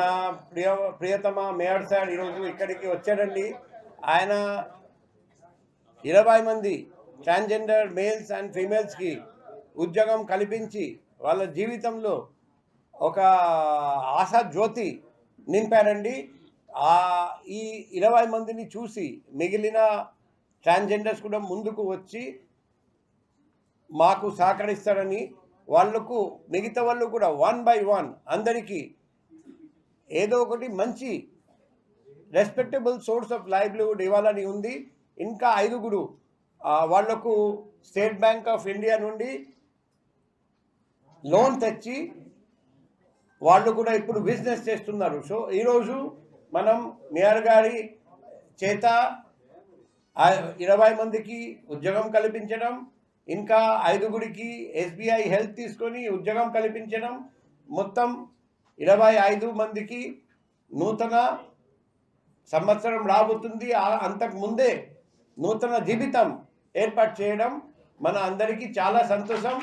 మన ప్రియతమ mayor sir ఈరోజు ఇక్కడికి వచ్చాడండి. ఆయన 20 మంది ట్రాన్స్జెండర్ మేల్స్ అండ్ ఫీమేల్స్కి ఉద్యోగం కల్పించి వాళ్ళ జీవితంలో ఒక ఆశా జ్యోతి నింపారండి. ఈ 20 మందిని చూసి మిగిలిన ట్రాన్స్జెండర్స్ కూడా ముందుకు వచ్చి మాకు సహకరిస్తారని, వాళ్ళకు మిగతా వాళ్ళు కూడా 1 by 1 అందరికీ ఏదో ఒకటి మంచి రెస్పెక్టబుల్ సోర్స్ ఆఫ్ లైవ్లీహుడ్ ఇవ్వాలని ఉంది. ఇంకా 5 వాళ్లకు స్టేట్ బ్యాంక్ ఆఫ్ ఇండియా నుండి లోన్ తెచ్చి వాళ్ళు కూడా ఇప్పుడు బిజినెస్ చేస్తున్నారు. సో ఈరోజు మనం మేయర్ గారి చేత 20 మందికి ఉద్యోగం కల్పించడం, ఇంకా 5 SBI హెల్త్ తీసుకొని ఉద్యోగం కల్పించడం, మొత్తం 25 మందికి నూతన సంవత్సరం రాబోతుంది. అంతకు ముందే నూతన జీవితం ఏర్పాటు చేయడం మన అందరికీ చాలా సంతోషం.